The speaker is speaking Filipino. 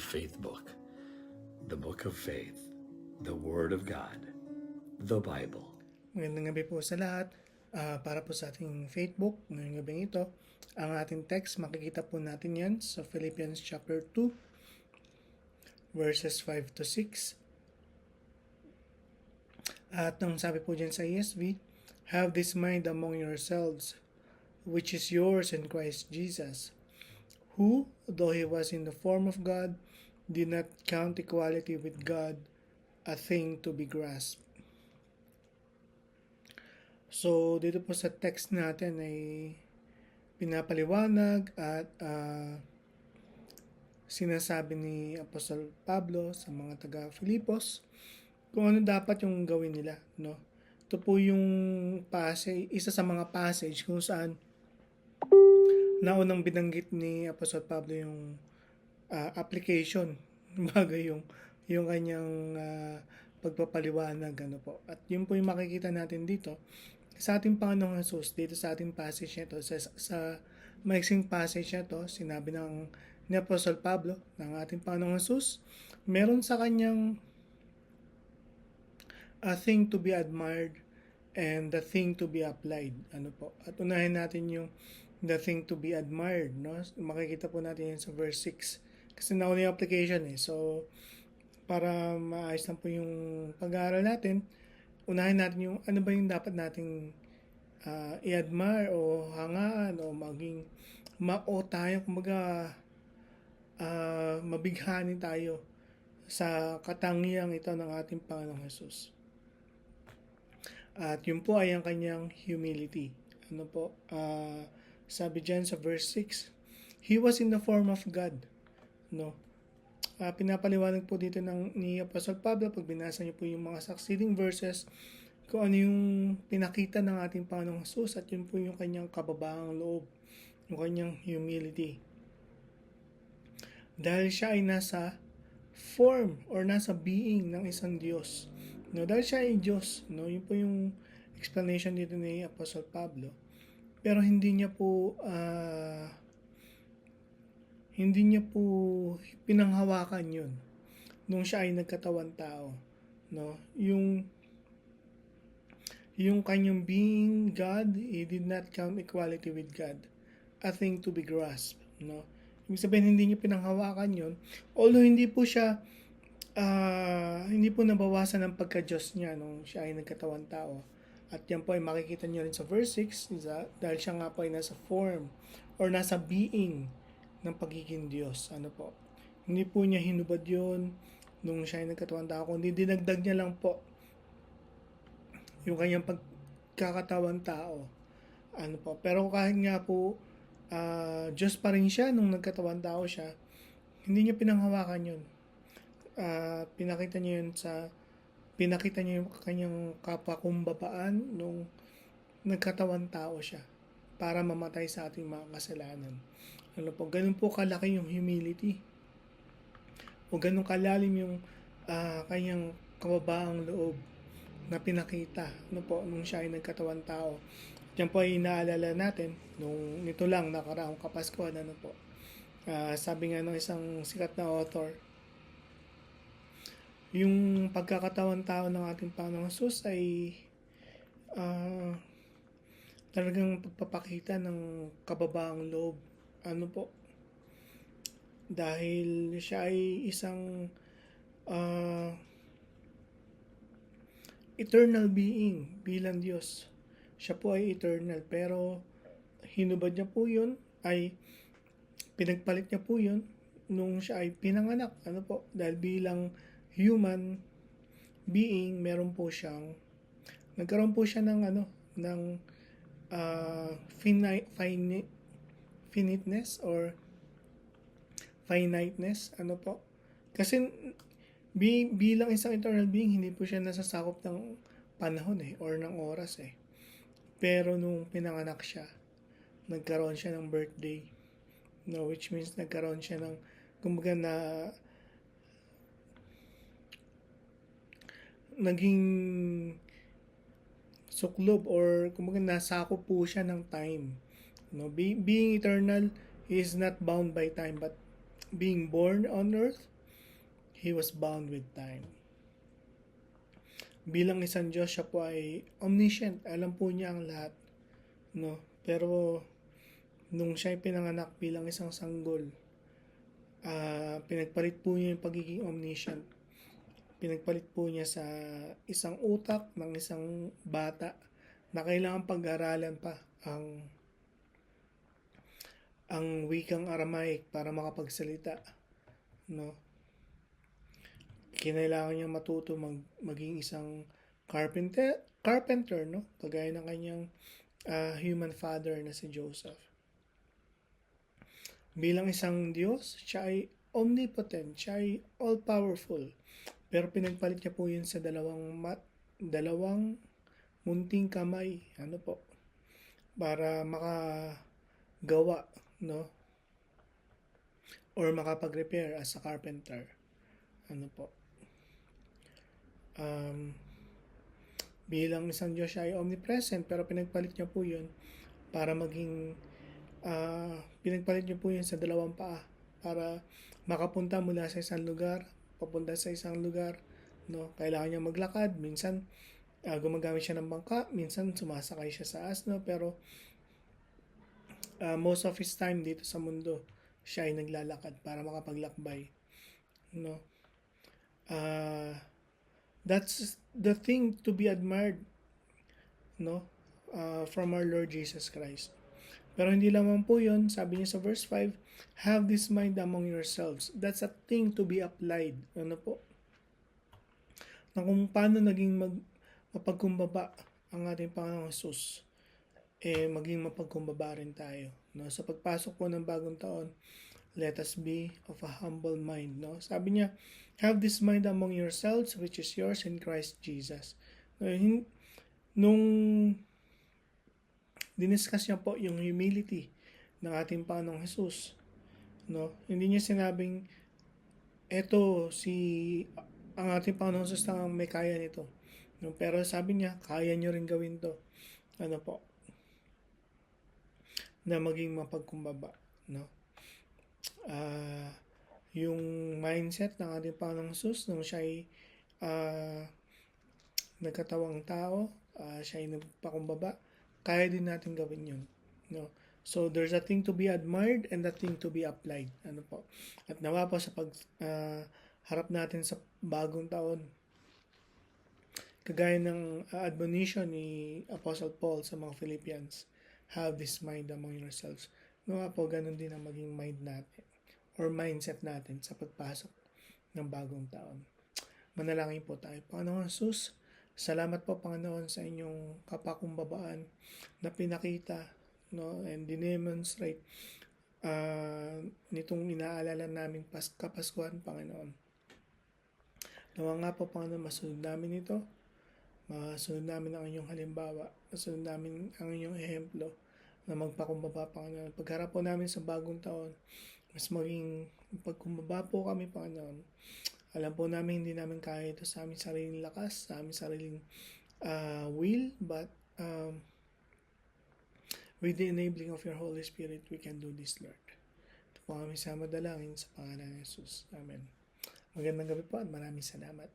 faith book, the book of faith, the Word of God, the Bible. Magandang gabi po sa lahat. Para po sa ating faith book, ngayong gabi ito, ang ating text, makikita po natin yan sa Philippians chapter 2, verses 5 to 6. At ang sabi po dyan sa ESV, "Have this mind among yourselves, which is yours in Christ Jesus, who, though he was in the form of God, did not count equality with God a thing to be grasped." So, dito po sa text natin ay pinapaliwanag at sinasabi ni Apostol Pablo sa mga taga-Filipos kung ano dapat yung gawin nila, no? Ito po yung passage, isa sa mga passage kung saan naunang binanggit ni Apostol Pablo yung application bagay yung kanyang pagpapaliwanag, ano po. At yun po yung makikita natin dito sa ating Panginoong Jesus, dito sa ating passage nito, sa maiksing passage nito, sinabi ni Apostol Pablo ng ating Panginoong Jesus, meron sa kanyang a thing to be admired and the thing to be applied. Ano po? At unahin natin yung the thing to be admired, no? Makikita po natin yun sa verse 6. Kasi nauna yung application eh. So, para maayos lang po yung pag-aaral natin, unahin natin yung ano ba yung dapat nating i-admire o hangaan o maging mao tayo, kumbaga mabighani tayo sa katangiang ito ng ating Panginoong Jesus. At yun po ay ang kanyang humility. Ano po? Sabi dyan sa verse 6, "He was in the form of God." No? Pinapaliwanag po dito ni Apostol Pablo, pag binasa niyo po yung mga succeeding verses, kung ano yung pinakita ng ating Panginoong Jesus, at yun po yung kanyang kababaang loob, yung kanyang humility. Dahil siya ay nasa form or nasa being ng isang Diyos. No, dahil siya ay Diyos, no, yun po yung explanation dito ni Apostol Pablo. Pero hindi niya po pinanghawakan yun nung siya ay nagkatawan tao, no? Yung kanyang being God, he did not count equality with God a thing to be grasped, no? Ibig sabihin, hindi niya pinanghawakan yun, although hindi po nabawasan ang pagka-Diyos niya nung siya ay nagkatawan tao. At yan po ay makikita niyo rin sa verse 6, dahil siya nga po ay nasa form or nasa being ng pagiging Diyos. Ano po? Hindi po niya hinubad yun nung siya ay nagkatawan tao, kundi dinagdag niya lang po yung kanyang pagkakatawan tao. Ano po? Pero kahit nga po Diyos pa rin siya nung nagkatawan tao siya, hindi niya pinanghawakan yun. Pinakita niya yung kanyang kapakumbabaan nung nagkatawan tao siya para mamatay sa ating mga kasalanan. Ano po, ganun po kalaki yung humility. O ganun kalalim yung kanyang kababaang loob na pinakita, ano po, nung siya ay nagkatawan tao. Yan po ay inaalala natin nung nito lang nakaraang Kapaskuhan, ano po. Sabi nga ng isang sikat na author, yung pagkakatawan tao ng ating Panginoong Jesus ay talagang pagpapakita ng kababaang loob. Ano po? Dahil siya ay isang eternal being bilang Diyos. Siya po ay eternal, pero hinubad niya po yun, ay pinagpalit niya po yun nung siya ay pinanganak. Ano po? Dahil bilang human being, nagkaroon po siya ng finiteness or finiteness, ano po? Kasi bilang isang eternal being, hindi po siya nasasakop ng panahon or ng oras eh. Pero nung pinanganak siya, nagkaroon siya ng birthday, no, which means nagkaroon siya ng, kumbaga, naging suklob or kumbaga nasakop po siya ng time. Being eternal, he is not bound by time, but being born on earth, He was bound with time. Bilang isang Diyos, siya po ay omniscient. Alam po niya ang lahat. No? Pero, nung siya ay pinanganak bilang isang sanggol, pinagpalit po niya yung pagiging omniscient. Pinagpalit po niya sa isang utak ng isang bata na kailangan pag-aralan pa ang wikang Aramaic para makapagsalita. No? Kinailangan niya matuto maging isang carpenter, no? Kagaya ng kanyang human father na si Joseph. Bilang isang Diyos, siya ay omnipotent, siya ay all-powerful. Pero pinagpalit niya po yun sa dalawang munting kamay, para makagawa, no? Or makapag-repair as a carpenter. Bilang isang Diyos, siya ay omnipresent, pero pinagpalit niya po yun para maging pinagpalit niyo po yun sa dalawang paa para makapunta mula sa isang lugar papunta sa isang lugar, no? Kailangan niya maglakad, minsan gumagamit siya ng bangka, minsan sumasakay siya sa asno, pero most of his time dito sa mundo siya ay naglalakad para makapaglakbay, no? That's the thing to be admired, no? From our Lord Jesus Christ. Pero hindi lamang po yun, sabi niya sa verse 5, have this mind among yourselves. That's a thing to be applied. Ano po? Na kung paano naging mapagkumbaba ang ating Panginoong Jesus, maging mapagkumbaba rin tayo. No? Sa pagpasok po ng bagong taon, let us be of a humble mind. No? Sabi niya, have this mind among yourselves, which is yours in Christ Jesus. Nung diniscuss niya po yung humility ng ating Panginoong Jesus, no? Hindi niya sinabing ang ating Panginoong Jesus lang ang may kaya nito, no? Pero sabi niya, kaya niyo rin gawin to, na maging mapagkumbaba, no? Yung mindset ng ating Panginoong Jesus nung siya ay nagkatawang tao, siya ay nagpakumbaba, kaya din natin gawin yun, no? So there's a thing to be admired and a thing to be applied, at nawa po sa harap natin sa bagong taon, kagaya ng admonition ni Apostle Paul sa mga Philippians, have this mind among yourselves. Nawa po ganun din ang maging mind natin or mindset natin sa pagpasok ng bagong taon. Manalangin po tayo. Panginoon Jesus, salamat po, Panginoon, sa inyong kapakumbabaan na pinakita, no, and dinemonstrate nitong inaalala namin Kapaskuhan, Panginoon. Nawa nga po, Panginoon, masunod namin ito. Masunod namin ang inyong halimbawa. Masunod namin ang inyong ehemplo na magpakumbaba, Panginoon. Pagharap po namin sa bagong taon, mas maging pagkumbaba po kami, Panginoon. Alam po namin hindi namin kaya ito sa aming sariling lakas, sa aming sariling will, but with the enabling of your Holy Spirit, we can do this, Lord. Ito po kami sa madalangin sa pangalan ng Jesus. Amen. Magandang gabi po at maraming salamat.